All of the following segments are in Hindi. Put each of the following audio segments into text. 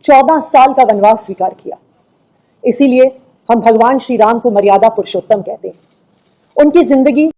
14 साल का वनवास स्वीकार किया। इसीलिए हम भगवान श्री राम को मर्यादा पुरुषोत्तम कहते हैं। उनकी जिंदगी।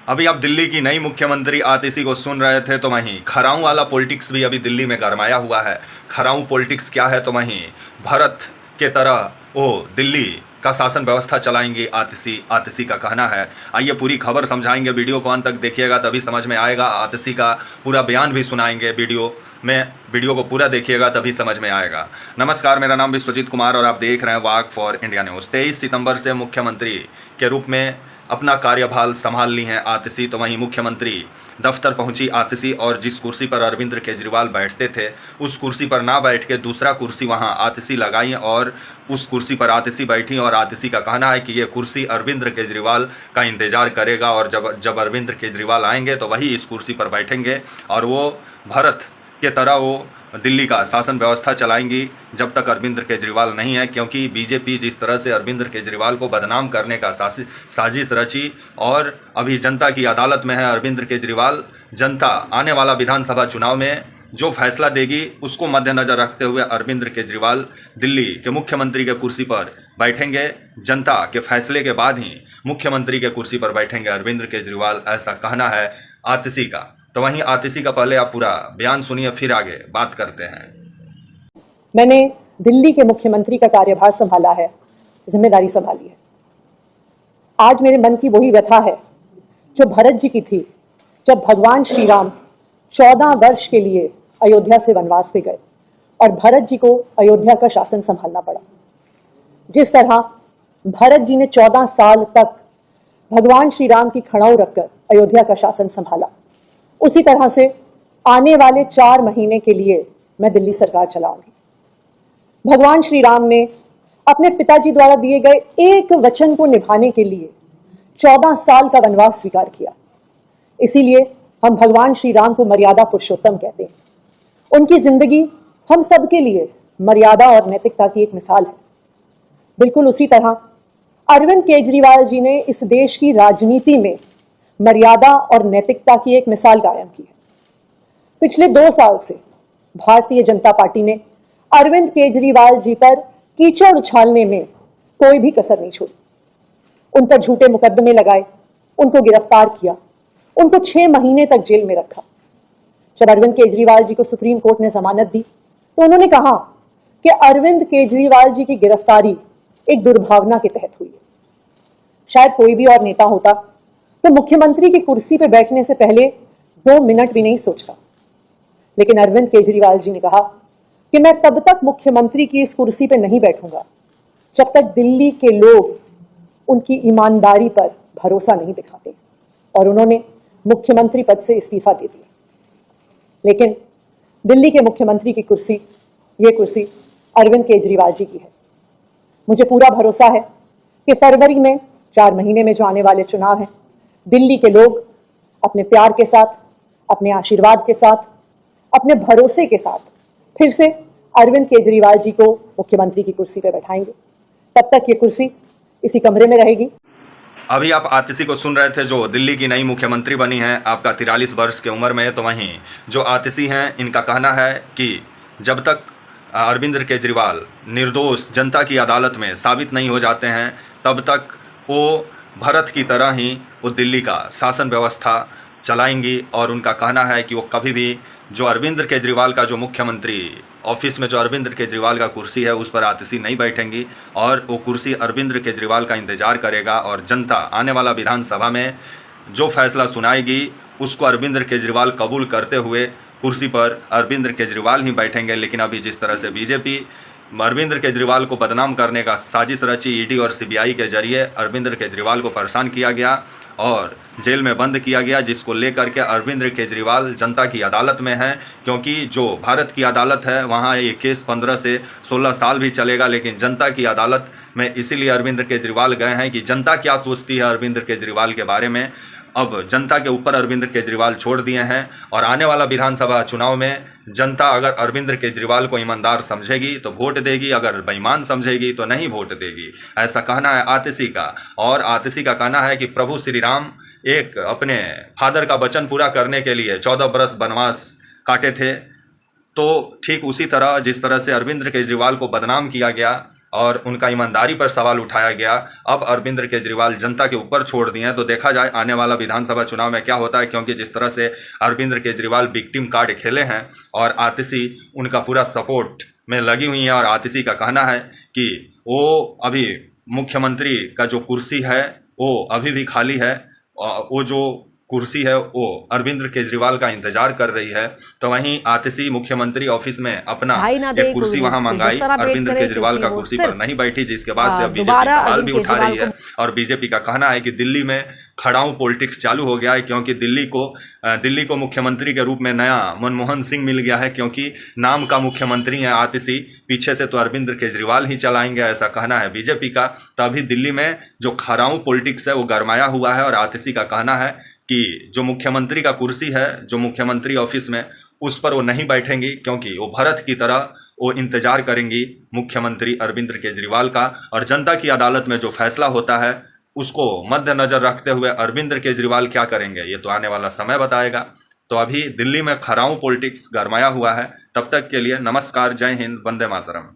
अभी आप दिल्ली की नई मुख्यमंत्री आतिशी को सुन रहे थे, तो वहीं खराऊं वाला पॉलिटिक्स भी अभी दिल्ली में गरमाया हुआ है। खराऊं पॉलिटिक्स क्या है, तो वहीं भारत के तरह वो दिल्ली का शासन व्यवस्था चलाएंगी आतिशी का कहना है। आइए पूरी खबर समझाएंगे, वीडियो को अंत तक देखिएगा तभी समझ में आएगा। आतिशी का पूरा बयान भी सुनाएंगे वीडियो को पूरा देखिएगा तभी समझ में आएगा। नमस्कार, मेरा नाम विश्वजीत कुमार और आप देख रहे हैं वाक फॉर इंडिया न्यूज़। 23 सितंबर से मुख्यमंत्री के रूप में अपना कार्यभार संभाल ली हैं आतिशी। तो वहीं मुख्यमंत्री दफ्तर पहुंची आतिशी और जिस कुर्सी पर अरविंद केजरीवाल बैठते थे उस कुर्सी पर ना बैठ के दूसरा कुर्सी वहां आतिशी लगाई और उस कुर्सी पर आतिशी बैठी। और आतिशी का कहना है कि ये कुर्सी अरविंद केजरीवाल का इंतजार करेगा और जब अरविंद केजरीवाल आएंगे तो वही इस कुर्सी पर बैठेंगे और वो भारत के तरह वो दिल्ली का शासन व्यवस्था चलाएंगी जब तक अरविंद केजरीवाल नहीं है। क्योंकि बीजेपी जिस तरह से अरविंद केजरीवाल को बदनाम करने का साजिश रची और अभी जनता की अदालत में है अरविंद केजरीवाल। जनता आने वाला विधानसभा चुनाव में जो फैसला देगी उसको मद्देनज़र रखते हुए अरविंद केजरीवाल दिल्ली के मुख्यमंत्री के कुर्सी पर बैठेंगे। जनता के फैसले के बाद ही मुख्यमंत्री के कुर्सी पर बैठेंगे अरविंद केजरीवाल, ऐसा कहना है आतिशी का। तो वहीं आतिशी का पहले आप पूरा बयान सुनिए, फिर आगे बात करते हैं। मैंने दिल्ली के मुख्यमंत्री का कार्यभार संभाला है, जिम्मेदारी संभाली है। आज मेरे मन की वही व्यथा है जो भरत जी की थी जब भगवान श्री राम 14 वर्ष के लिए अयोध्या से वनवास पे गए और भरत जी को अयोध्या का शासन संभालना पड़ा। जिस तरह भरत जी ने 14 साल तक भगवान श्री राम की खड़ाऊ रखकर अयोध्या का शासन संभाला, उसी तरह से आने वाले 4 महीने के लिए मैं दिल्ली सरकार चलाऊंगी। भगवान श्री राम ने अपने पिताजी द्वारा दिए गए एक वचन को निभाने के लिए 14 साल का वनवास स्वीकार किया। इसीलिए हम भगवान श्री राम को मर्यादा पुरुषोत्तम कहते हैं। उनकी जिंदगी हम सबके लिए मर्यादा और नैतिकता की एक मिसाल है। बिल्कुल उसी तरह अरविंद केजरीवाल जी ने इस देश की राजनीति में मर्यादा और नैतिकता की एक मिसाल कायम की है। पिछले 2 साल से भारतीय जनता पार्टी ने अरविंद केजरीवाल जी पर कीचड़ उछालने में कोई भी कसर नहीं छोड़ी। उन पर झूठे मुकदमे लगाए, उनको गिरफ्तार किया, उनको 6 महीने तक जेल में रखा। जब अरविंद केजरीवाल जी को सुप्रीम कोर्ट ने जमानत दी तो उन्होंने कहा कि अरविंद केजरीवाल जी की गिरफ्तारी एक दुर्भावना के तहत हुई है। शायद कोई भी और नेता होता तो मुख्यमंत्री की कुर्सी पर बैठने से पहले 2 मिनट भी नहीं सोचता, लेकिन अरविंद केजरीवाल जी ने कहा कि मैं तब तक मुख्यमंत्री की इस कुर्सी पर नहीं बैठूंगा जब तक दिल्ली के लोग उनकी ईमानदारी पर भरोसा नहीं दिखाते, और उन्होंने मुख्यमंत्री पद से इस्तीफा दे दिया। लेकिन दिल्ली के मुख्यमंत्री की कुर्सी, ये कुर्सी अरविंद केजरीवाल जी की है। मुझे पूरा भरोसा है कि फरवरी में 4 महीने में जो आने वाले चुनाव हैं, दिल्ली के लोग अपने प्यार के साथ, अपने आशीर्वाद के साथ, अपने भरोसे के साथ फिर से अरविंद केजरीवाल जी को मुख्यमंत्री की कुर्सी पर बैठाएंगे। तब तक ये कुर्सी इसी कमरे में रहेगी। अभी आप आतिशी को सुन रहे थे जो दिल्ली की नई मुख्यमंत्री बनी हैं, आपका 43 वर्ष की उम्र में। तो वहीं जो आतिशी हैं, इनका कहना है कि जब तक अरविंद केजरीवाल निर्दोष जनता की अदालत में साबित नहीं हो जाते हैं तब तक वो भारत की तरह ही वो दिल्ली का शासन व्यवस्था चलाएंगी। और उनका कहना है कि वो कभी भी जो अरविंद केजरीवाल का जो मुख्यमंत्री ऑफिस में जो अरविंद केजरीवाल का कुर्सी है उस पर आतिशी नहीं बैठेंगी और वो कुर्सी अरविंद केजरीवाल का इंतजार करेगा। और जनता आने वाला विधानसभा में जो फैसला सुनाएगी उसको अरविंद केजरीवाल कबूल करते हुए कुर्सी पर अरविंद केजरीवाल ही बैठेंगे। लेकिन अभी जिस तरह से बीजेपी अरविंद केजरीवाल को बदनाम करने का साजिश रची, ईडी और सीबीआई के जरिए अरविंद केजरीवाल को परेशान किया गया और जेल में बंद किया गया, जिसको लेकर के अरविंद केजरीवाल जनता की अदालत में हैं। क्योंकि जो भारत की अदालत है वहाँ ये केस 15 से 16 साल भी चलेगा, लेकिन जनता की अदालत में इसीलिए अरविंद केजरीवाल गए हैं कि जनता क्या सोचती है अरविंद केजरीवाल के बारे में। अब जनता के ऊपर अरविंद केजरीवाल छोड़ दिए हैं और आने वाला विधानसभा चुनाव में जनता अगर अरविंद केजरीवाल को ईमानदार समझेगी तो वोट देगी, अगर बेईमान समझेगी तो नहीं वोट देगी, ऐसा कहना है आतिशी का। और आतिशी का कहना है कि प्रभु श्री राम एक अपने फादर का वचन पूरा करने के लिए 14 बरस वनवास काटे थे तो ठीक उसी तरह जिस तरह से अरविंद केजरीवाल को बदनाम किया गया और उनका ईमानदारी पर सवाल उठाया गया, अब अरविंद केजरीवाल जनता के ऊपर छोड़ दिए हैं। तो देखा जाए आने वाला विधानसभा चुनाव में क्या होता है, क्योंकि जिस तरह से अरविंद केजरीवाल विक्टिम कार्ड खेले हैं और आतिशी उनका पूरा सपोर्ट में लगी हुई हैं, और आतिशी का कहना है कि वो अभी मुख्यमंत्री का जो कुर्सी है वो अभी भी खाली है, और वो जो कुर्सी है वो अरविंद केजरीवाल का इंतजार कर रही है। तो वहीं आतिशी मुख्यमंत्री ऑफिस में अपना भाई ना एक दे कुर्सी कोई वहां भी, मंगाई, जिस तरह वेट अरविंद करे, केजरीवाल का क्योंकि वो कुर्सी पर सिर्फ, नहीं बैठी, जिसके बाद से अब बीजेपी दोबारा सवाल अरविंद भी उठा रही केजरीवाल है। और बीजेपी का कहना है कि दिल्ली में खड़ाऊ पॉलिटिक्स चालू हो गया है, क्योंकि दिल्ली को मुख्यमंत्री के रूप में नया मनमोहन सिंह मिल गया है, क्योंकि नाम का मुख्यमंत्री है आतिशी, पीछे से तो अरविंद केजरीवाल ही चलाएंगे, ऐसा कहना है बीजेपी का। तो अभी दिल्ली में जो खड़ाऊ पॉलिटिक्स है वो गरमाया हुआ है, और आतिशी का कहना है कि जो मुख्यमंत्री का कुर्सी है, जो मुख्यमंत्री ऑफिस में, उस पर वो नहीं बैठेंगी, क्योंकि वो भरत की तरह वो इंतजार करेंगी मुख्यमंत्री अरविंद केजरीवाल का। और जनता की अदालत में जो फैसला होता है उसको मद्देनजर रखते हुए अरविंद केजरीवाल क्या करेंगे ये तो आने वाला समय बताएगा। तो अभी दिल्ली में खड़ाऊ पॉलिटिक्स गरमाया हुआ है। तब तक के लिए नमस्कार, जय हिंद, वंदे मातरम।